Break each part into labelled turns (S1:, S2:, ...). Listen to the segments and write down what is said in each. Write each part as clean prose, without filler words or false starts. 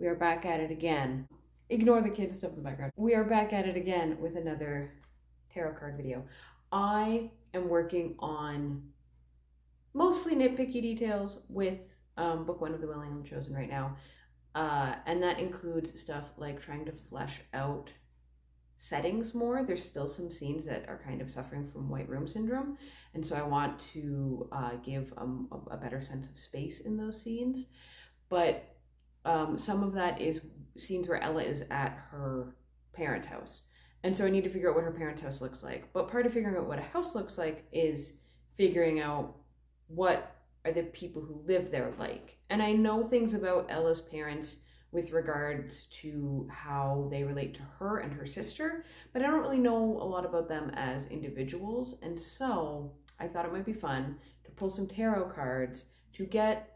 S1: We are back at it again. Ignore the kids stuff in the background. We are back at it again with another tarot card video. I am working on mostly nitpicky details with book one of The Willing and Chosen right now. And that includes stuff like trying to flesh out settings more. There's still some scenes that are kind of suffering from white room syndrome. And so I want to give a better sense of space in those scenes. But some of that is scenes where Ella is at her parents' house. And so I need to figure out what her parents' house looks like. But part of figuring out what a house looks like is figuring out what are the people who live there like. And I know things about Ella's parents with regards to how they relate to her and her sister, but I don't really know a lot about them as individuals. And so I thought it might be fun to pull some tarot cards to get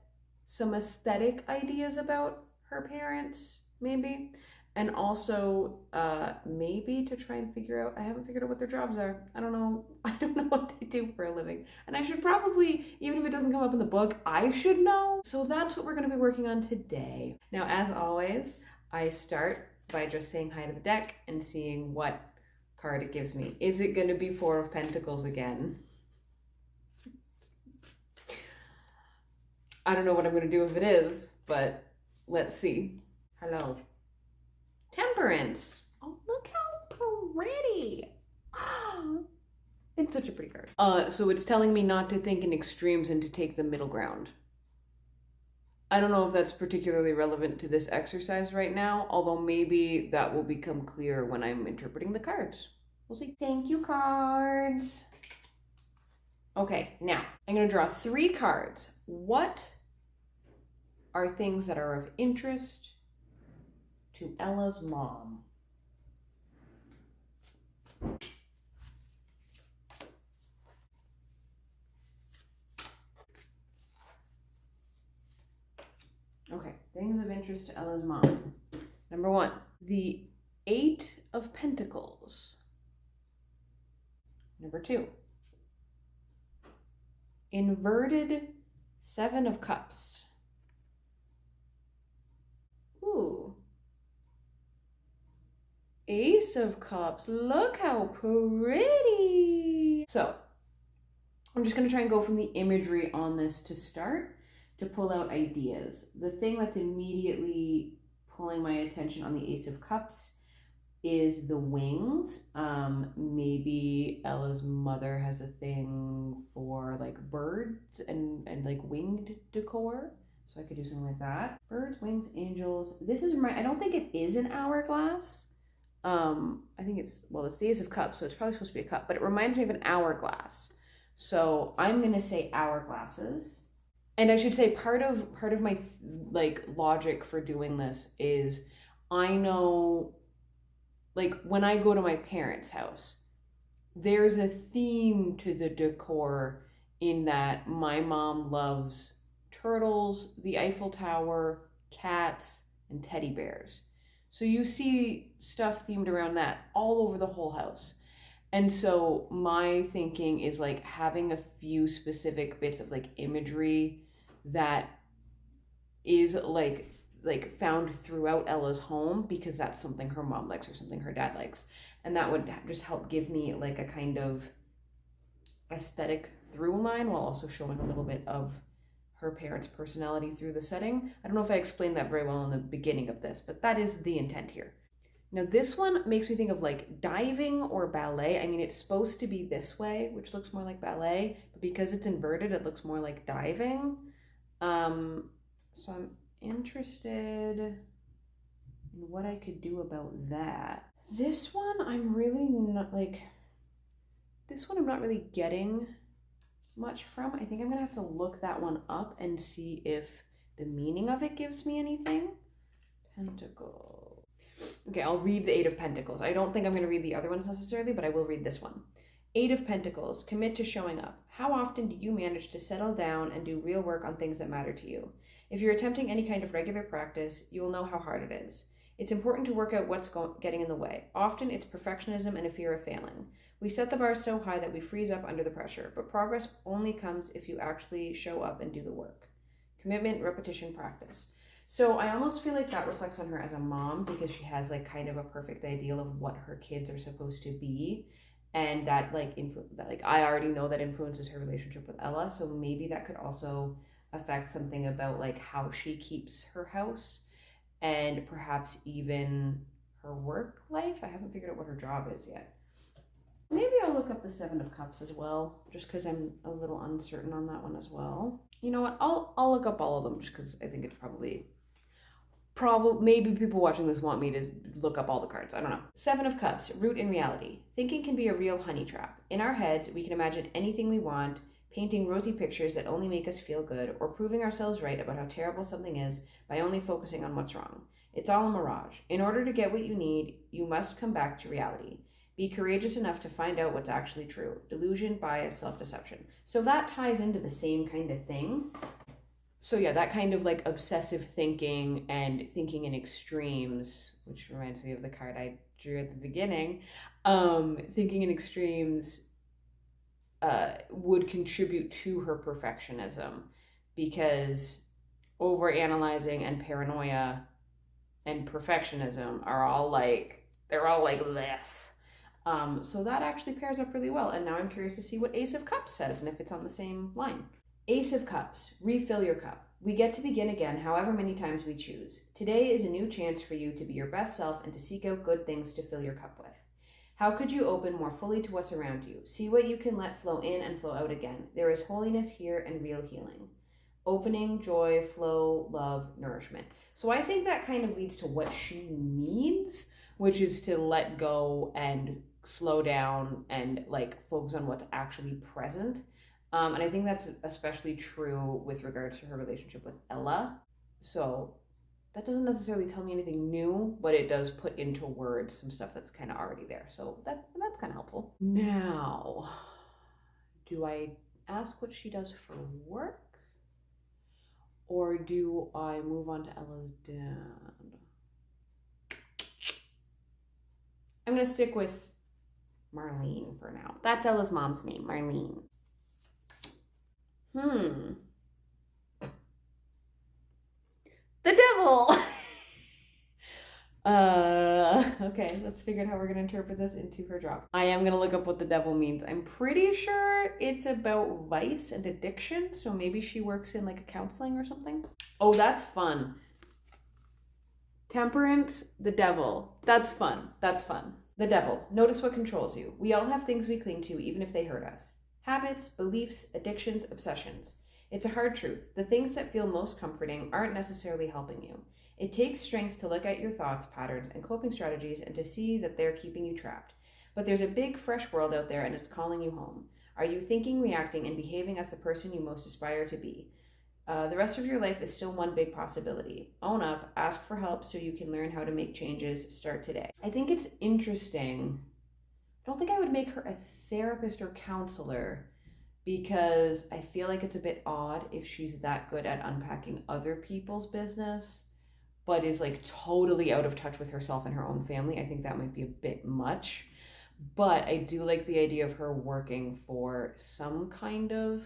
S1: some aesthetic ideas about her parents, maybe. And also maybe to try and figure out, I haven't figured out what their jobs are. I don't know what they do for a living. And I should probably, even if it doesn't come up in the book, I should know. So that's what we're gonna be working on today. Now, as always, I start by just saying hi to the deck and seeing what card it gives me. Is it gonna be Four of Pentacles again? I don't know what I'm gonna do if it is, but let's see. Hello. Temperance. Oh, look how pretty. It's such a pretty card. So it's telling me not to think in extremes and to take the middle ground. I don't know if that's particularly relevant to this exercise right now, although maybe that will become clear when I'm interpreting the cards. We'll see. Thank you, cards. Okay, now I'm going to draw 3 cards. What are things that are of interest to Ella's mom? Okay, things of interest to Ella's mom. Number 1, the 8 of Pentacles. Number 2, inverted 7 of Cups. Ooh. Ace of Cups. Look how pretty. So I'm just going to try and go from the imagery on this to start to pull out ideas. The thing that's immediately pulling my attention on the Ace of Cups is the wings. Maybe Ella's mother has a thing for like birds and like winged decor. So I could do something like that. Birds, wings, angels. This is I don't think it is an hourglass. I think it's the Ace of Cups, so it's probably supposed to be a cup, but it reminds me of an hourglass. So I'm gonna say hourglasses. And I should say part of my like logic for doing this is I know, like when I go to my parents' house, there's a theme to the decor in that my mom loves turtles, the Eiffel Tower, cats, and teddy bears. So you see stuff themed around that all over the whole house. And so my thinking is like having a few specific bits of like imagery that is like found throughout Ella's home because that's something her mom likes or something her dad likes. And that would just help give me like a kind of aesthetic through line while also showing a little bit of her parents' personality through the setting. I don't know if I explained that very well in the beginning of this, but that is the intent here. Now this one makes me think of like diving or ballet. I mean, it's supposed to be this way, which looks more like ballet, but because it's inverted, it looks more like diving. So I'm interested in what I could do about that. This one I'm not really getting much from. I think I'm gonna have to look that one up and see if the meaning of it gives me anything. Pentacle. Okay, I'll read the 8 of Pentacles. I don't think I'm gonna read the other ones necessarily, but I will read this one. 8 of Pentacles, commit to showing up. How often do you manage to settle down and do real work on things that matter to you? If you're attempting any kind of regular practice, you will know how hard it is. It's important to work out what's getting in the way. Often it's perfectionism and a fear of failing. We set the bar so high that we freeze up under the pressure, but progress only comes if you actually show up and do the work. Commitment, repetition, practice. So I almost feel like that reflects on her as a mom because she has like kind of a perfect ideal of what her kids are supposed to be. And that like I already know that influences her relationship with Ella. So maybe that could also affect something about like how she keeps her house and perhaps even her work life. I haven't figured out what her job is yet. Maybe I'll look up the Seven of Cups as well, just because I'm a little uncertain on that one as well. You know what? I'll look up all of them just because I think it's probably maybe people watching this want me to look up all the cards. I don't know. Seven of Cups, root in reality. Thinking can be a real honey trap. In our heads, we can imagine anything we want, painting rosy pictures that only make us feel good, or proving ourselves right about how terrible something is by only focusing on what's wrong. It's all a mirage. In order to get what you need, you must come back to reality. Be courageous enough to find out what's actually true. Delusion, bias, self-deception. So that ties into the same kind of thing. So yeah, that kind of like obsessive thinking and thinking in extremes, which reminds me of the card I drew at the beginning. Thinking in extremes would contribute to her perfectionism because overanalyzing and paranoia and perfectionism are all like, they're all like this. So that actually pairs up really well. And now I'm curious to see what Ace of Cups says and if it's on the same line. Ace of Cups, refill your cup. We get to begin again however many times we choose. Today is a new chance for you to be your best self and to seek out good things to fill your cup with. How could you open more fully to what's around you? See what you can let flow in and flow out again. There is holiness here and real healing. Opening, joy, flow, love, nourishment. So I think that kind of leads to what she needs, which is to let go and slow down and like focus on what's actually present. And I think that's especially true with regards to her relationship with Ella. So that doesn't necessarily tell me anything new, but it does put into words some stuff that's kind of already there. So that's kind of helpful. Now, do I ask what she does for work? Or do I move on to Ella's dad? I'm going to stick with Marlene for now. That's Ella's mom's name, Marlene. The devil! Okay, let's figure out how we're going to interpret this into her job. I am going to look up what the devil means. I'm pretty sure it's about vice and addiction, so maybe she works in like a counseling or something. Oh, that's fun. Temperance, the devil. That's fun. That's fun. The devil. Notice what controls you. We all have things we cling to, even if they hurt us. Habits, beliefs, addictions, obsessions. It's a hard truth. The things that feel most comforting aren't necessarily helping you. It takes strength to look at your thoughts, patterns, and coping strategies and to see that they're keeping you trapped. But there's a big, fresh world out there and it's calling you home. Are you thinking, reacting, and behaving as the person you most aspire to be? The rest of your life is still one big possibility. Own up, ask for help so you can learn how to make changes. Start today. I think it's interesting. I don't think I would make her a therapist or counselor because I feel like it's a bit odd if she's that good at unpacking other people's business, but is like totally out of touch with herself and her own family. I think that might be a bit much, but I do like the idea of her working for some kind of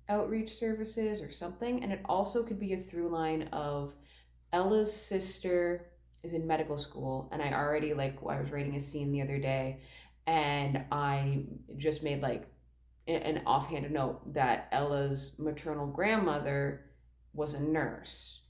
S1: outreach services or something. And it also could be a through line of Ella's sister is in medical school, and I was writing a scene the other day and I just made like an offhand note that Ella's maternal grandmother was a nurse.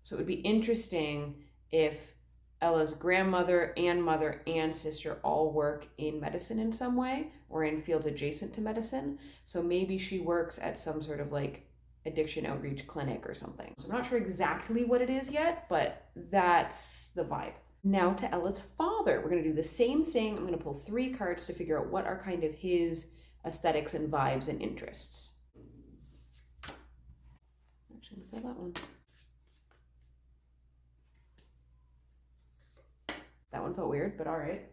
S1: So it would be interesting if Ella's grandmother and mother and sister all work in medicine in some way or in fields adjacent to medicine. So maybe she works at some sort of like addiction outreach clinic or something. So I'm not sure exactly what it is yet, but that's the vibe. Now to Ella's father. We're going to do the same thing. I'm going to pull 3 cards to figure out what are kind of his aesthetics and vibes and interests. Actually, I'm going to pull that one. That one felt weird, but all right.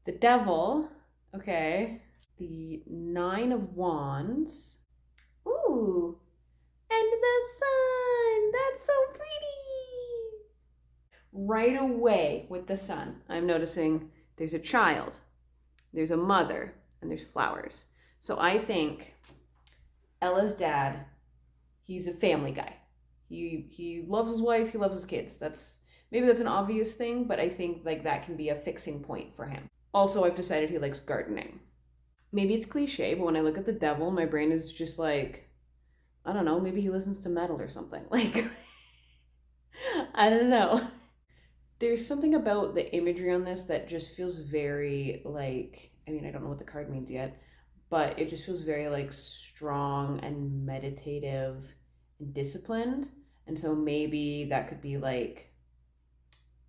S1: The devil. Okay. The 9 of Wands. Ooh. And the sun. That's so pretty. Right away with the sun, I'm noticing there's a child, there's a mother, and there's flowers. So I think Ella's dad, he's a family guy. He loves his wife, he loves his kids. Maybe that's an obvious thing, but I think like that can be a fixing point for him. Also, I've decided he likes gardening. Maybe it's cliche, but when I look at the devil, my brain is just like, I don't know, maybe he listens to metal or something. Like, I don't know. There's something about the imagery on this that just feels very like, I mean, I don't know what the card means yet, but it just feels very like strong and meditative and disciplined. And so maybe that could be like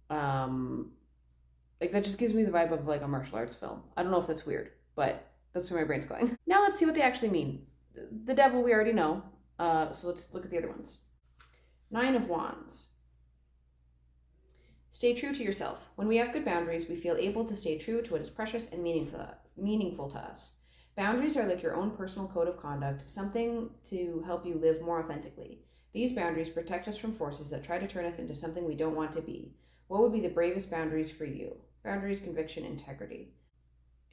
S1: that just gives me the vibe of like a martial arts film. I don't know if that's weird, but that's where my brain's going. Now let's see what they actually mean. The devil we already know, so let's look at the other ones. 9 of Wands. Stay true to yourself. When we have good boundaries, we feel able to stay true to what is precious and meaningful to us. Boundaries are like your own personal code of conduct, something to help you live more authentically. These boundaries protect us from forces that try to turn us into something we don't want to be. What would be the bravest boundaries for you? Boundaries, conviction, integrity.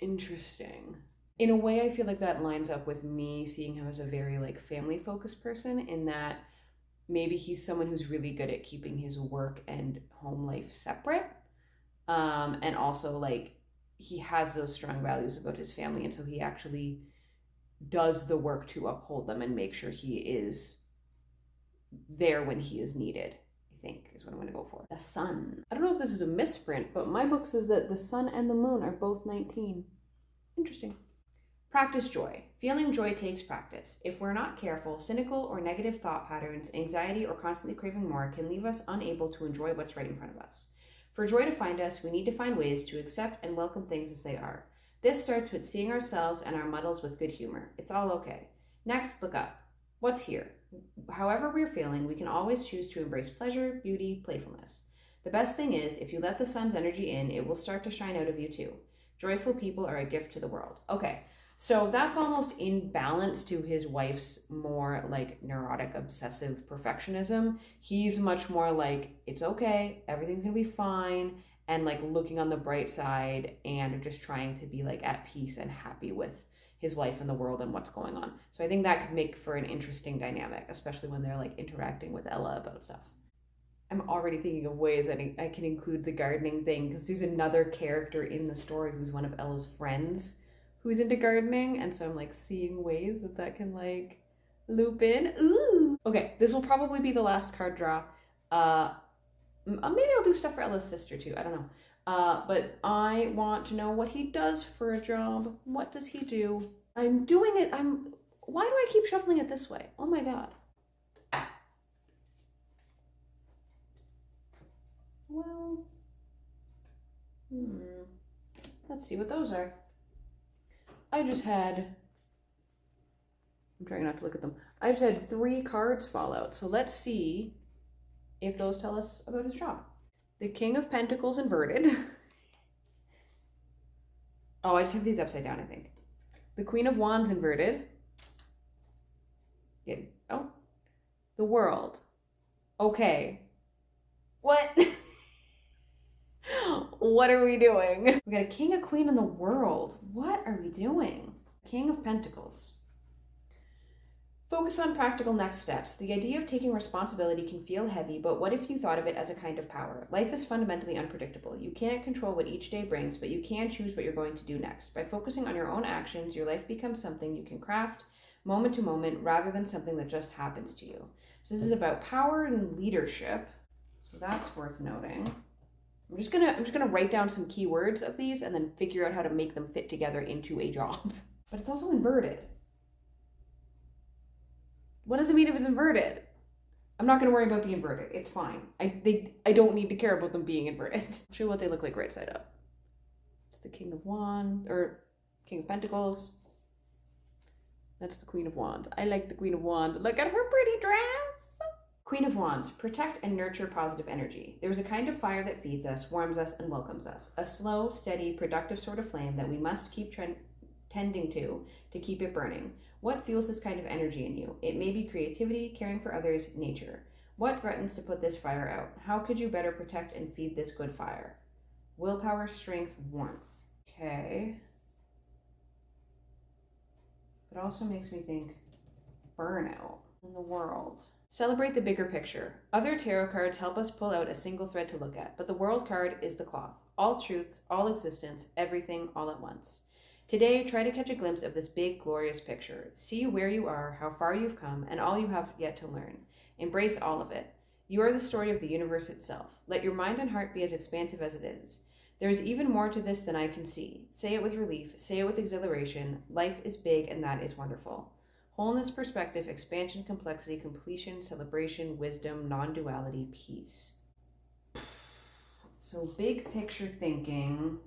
S1: Interesting. In a way, I feel like that lines up with me seeing him as a very like family-focused person, in that maybe he's someone who's really good at keeping his work and home life separate. And also like he has those strong values about his family, and so he actually does the work to uphold them and make sure he is there when he is needed, I think is what I'm going to go for. The sun. I don't know if this is a misprint, but my book says that the sun and the moon are both 19. Interesting. Practice joy. Feeling joy takes practice. If we're not careful, cynical or negative thought patterns, anxiety, or constantly craving more can leave us unable to enjoy what's right in front of us. For joy to find us, we need to find ways to accept and welcome things as they are. This starts with seeing ourselves and our muddles with good humor. It's all okay. Next, look up. What's here? However we're feeling, we can always choose to embrace pleasure, beauty, playfulness. The best thing is, if you let the sun's energy in, it will start to shine out of you too. Joyful people are a gift to the world. Okay, so that's almost in balance to his wife's more like neurotic, obsessive perfectionism. He's much more like, it's okay, everything's gonna be fine, and like looking on the bright side and just trying to be like at peace and happy with his life and the world and what's going on. So I think that could make for an interesting dynamic, especially when they're like interacting with Ella about stuff. I'm already thinking of ways I can include the gardening thing, because there's another character in the story who's one of Ella's friends who's into gardening, and so I'm like seeing ways that can like loop in. Ooh! Okay, this will probably be the last card draw. Maybe I'll do stuff for Ella's sister too, I don't know. But I want to know what he does for a job. What does he do? I'm doing it. Why do I keep shuffling it this way? Oh my God. Well, let's see what those are. I'm trying not to look at them. I just had 3 cards fall out. So let's see if those tell us about his job. The King of Pentacles inverted. Oh, I just have these upside down, I think. The Queen of Wands inverted. Yeah. Oh. The World. Okay. What? What are we doing? We got a King, a Queen, and the World. What are we doing? King of Pentacles. Focus on practical next steps. The idea of taking responsibility can feel heavy, but what if you thought of it as a kind of power? Life is fundamentally unpredictable. You can't control what each day brings, but you can choose what you're going to do next. By focusing on your own actions, your life becomes something you can craft moment to moment rather than something that just happens to you. So this is about power and leadership. So that's worth noting. I'm just gonna write down some keywords of these and then figure out how to make them fit together into a job. But it's also inverted. What does it mean if it's inverted? I'm not going to worry about the inverted. It's fine. I don't need to care about them being inverted. I'll show you what they look like right side up. It's the King of Wands, or King of Pentacles. That's the Queen of Wands. I like the Queen of Wands. Look at her pretty dress. Queen of Wands. Protect and nurture positive energy. There is a kind of fire that feeds us, warms us, and welcomes us. A slow, steady, productive sort of flame that we must keep tending to keep it burning. What fuels this kind of energy in you? It may be creativity, caring for others, nature. What threatens to put this fire out? How could you better protect and feed this good fire? Willpower, strength, warmth. Okay. It also makes me think burnout in the world. Celebrate the bigger picture. Other tarot cards help us pull out a single thread to look at, but the world card is the cloth. All truths, all existence, everything all at once. Today, try to catch a glimpse of this big, glorious picture. See where you are, how far you've come, and all you have yet to learn. Embrace all of it. You are the story of the universe itself. Let your mind and heart be as expansive as it is. There is even more to this than I can see. Say it with relief, say it with exhilaration. Life is big and that is wonderful. Wholeness, perspective, expansion, complexity, completion, celebration, wisdom, non-duality, peace. So big picture thinking.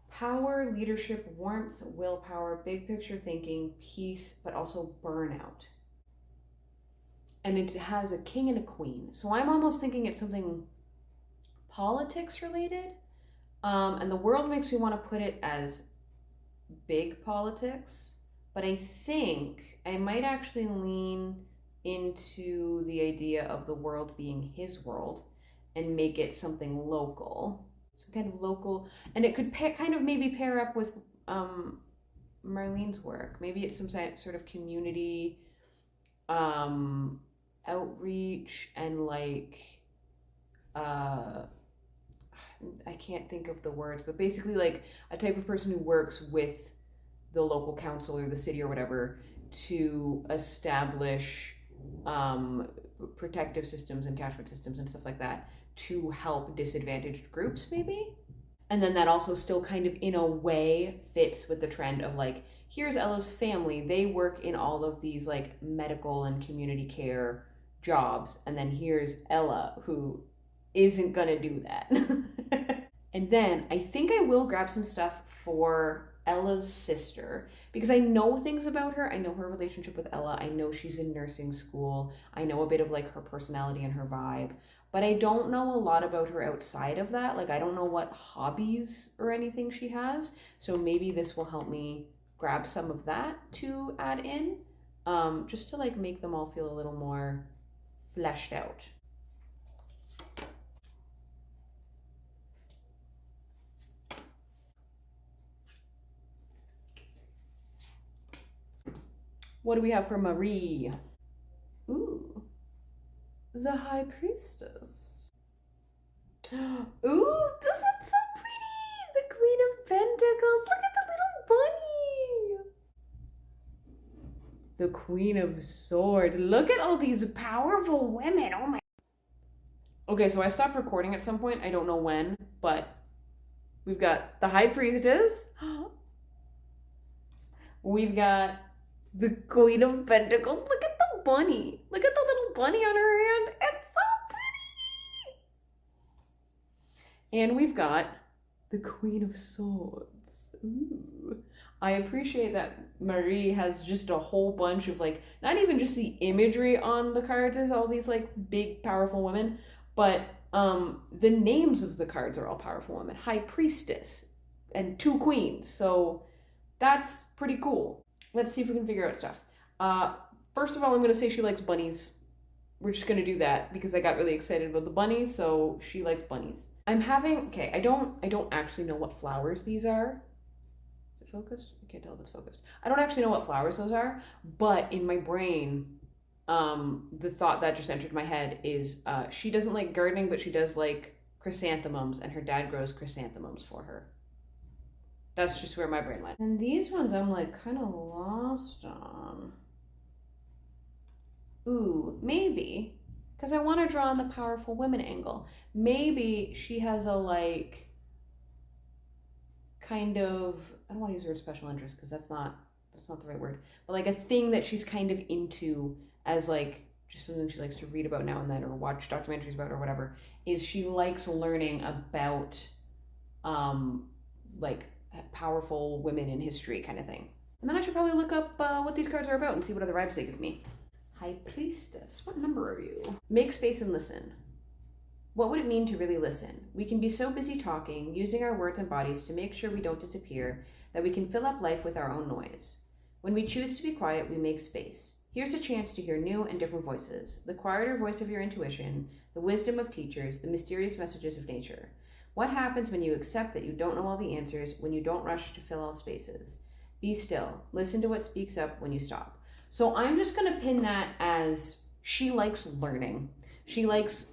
S1: Power, leadership, warmth, willpower, big picture thinking, peace, but also burnout. And it has a king and a queen. So I'm almost thinking it's something politics related. And the world makes me want to put it as big politics. But I think I might actually lean into the idea of the world being his world and make it something local. Some kind of local, and it could kind of maybe pair up with Marlene's work. Maybe it's some sort of community outreach and like I can't think of the words, but basically like a type of person who works with the local council or the city or whatever to establish protective systems and catchment systems and stuff like that to help disadvantaged groups maybe. And then that also still kind of in a way fits with the trend of like, here's Ella's family. They work in all of these like medical and community care jobs. And then here's Ella who isn't gonna do that. And then I think I will grab some stuff for Ella's sister because I know things about her. I know her relationship with Ella. I know she's in nursing school. I know a bit of like her personality and her vibe, but I don't know a lot about her outside of that. Like I don't know what hobbies or anything she has. So maybe this will help me grab some of that to add in, just to like make them all feel a little more fleshed out. What do we have for Marie? Ooh, the High Priestess. Ooh, this one's so pretty. The Queen of Pentacles. Look at the little bunny. The Queen of Swords. Look at all these powerful women. Oh my. Okay, so I stopped recording at some point. I don't know when, but we've got the High Priestess. We've got the Queen of Pentacles. Look at the bunny. Look at the little bunny on her hand. It's so pretty. And we've got the Queen of Swords. Ooh. I appreciate that Marie has just a whole bunch of like, not even just the imagery on the cards as all these like big powerful women, but the names of the cards are all powerful women. High Priestess and 2 queens. So that's pretty cool. Let's see if we can figure out stuff. First of all, I'm going to say she likes bunnies. We're just going to do that because I got really excited about the bunny, so she likes bunnies. I don't actually know what flowers these are. Is it focused? I can't tell if it's focused. I don't actually know what flowers those are, but in my brain, the thought that just entered my head is she doesn't like gardening, but she does like chrysanthemums, and her dad grows chrysanthemums for her. That's just where my brain went. And these ones I'm like kind of lost on. Ooh, maybe, because I want to draw on the powerful women angle. Maybe she has a like kind of, I don't want to use the word special interest because that's not the right word, but like a thing that she's kind of into as like just something she likes to read about now and then or watch documentaries about or whatever, is she likes learning about like powerful women in history kind of thing. And then I should probably look up what these cards are about and see what other vibes they give me. High Priestess, what number are you? Make space and listen. What would it mean to really listen? We can be so busy talking, using our words and bodies to make sure we don't disappear, that we can fill up life with our own noise. When we choose to be quiet, we make space. Here's a chance to hear new and different voices, the quieter voice of your intuition, the wisdom of teachers, the mysterious messages of nature. What happens when you accept that you don't know all the answers, when you don't rush to fill all spaces? Be still. Listen to what speaks up when you stop. So I'm just going to pin that as she likes learning. She likes,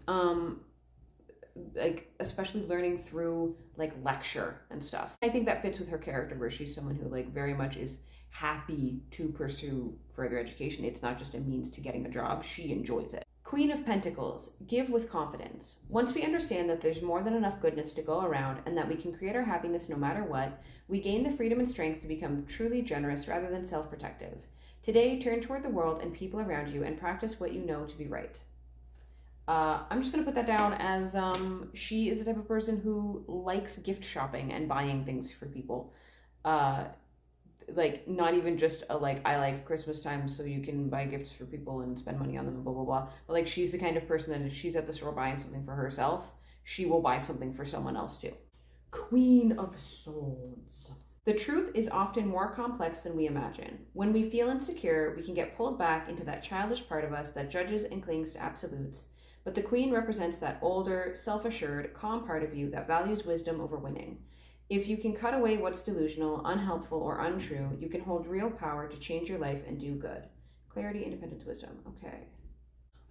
S1: like, especially learning through like lecture and stuff. I think that fits with her character, where she's someone who like very much is happy to pursue further education. It's not just a means to getting a job. She enjoys it. Queen of Pentacles, give with confidence. Once we understand that there's more than enough goodness to go around and that we can create our happiness no matter what, we gain the freedom and strength to become truly generous rather than self-protective. Today, turn toward the world and people around you and practice what you know to be right. I'm just going to put that down as she is the type of person who likes gift shopping and buying things for people. Like, not even just a, like, I like Christmas time so you can buy gifts for people and spend money on them and blah, blah, blah. But, like, she's the kind of person that if she's at the store buying something for herself, she will buy something for someone else too. Queen of Swords. The truth is often more complex than we imagine. When we feel insecure, we can get pulled back into that childish part of us that judges and clings to absolutes. But the Queen represents that older, self-assured, calm part of you that values wisdom over winning. If you can cut away what's delusional, unhelpful, or untrue, you can hold real power to change your life and do good. Clarity, independence, wisdom. Okay.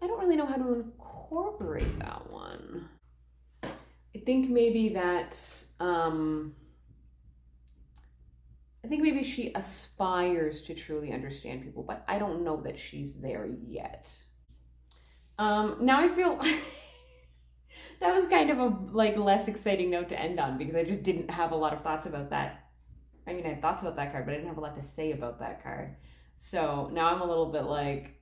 S1: I don't really know how to incorporate that one. I think maybe that, I think maybe she aspires to truly understand people, but I don't know that she's there yet. Now I feel that was kind of a like less exciting note to end on because I just didn't have a lot of thoughts about that. I mean, I had thoughts about that card, but I didn't have a lot to say about that card. So now I'm a little bit like,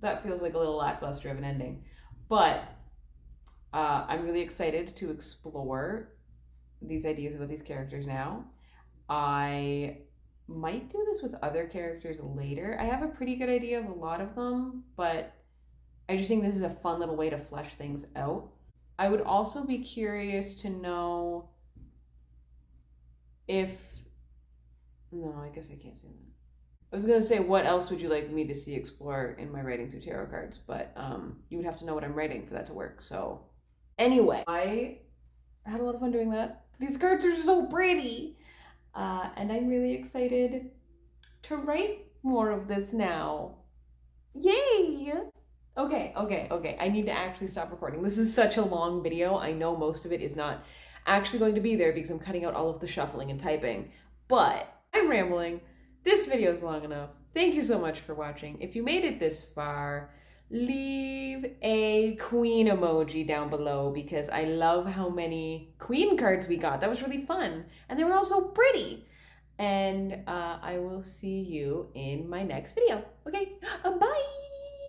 S1: that feels like a little lackluster of an ending. But I'm really excited to explore these ideas about these characters now. I might do this with other characters later. I have a pretty good idea of a lot of them, but I just think this is a fun little way to flesh things out. I would also be curious to know if... No, I guess I can't say that. I was going to say, what else would you like me to see explore in my writing through tarot cards? But you would have to know what I'm writing for that to work. So anyway, I had a lot of fun doing that. These cards are so pretty. And I'm really excited to write more of this now. Yay! Okay. I need to actually stop recording. This is such a long video. I know most of it is not actually going to be there because I'm cutting out all of the shuffling and typing. But I'm rambling. This video is long enough. Thank you so much for watching. If you made it this far, leave a queen emoji down below because I love how many queen cards we got. That was really fun. And they were also pretty. And I will see you in my next video. Okay, bye!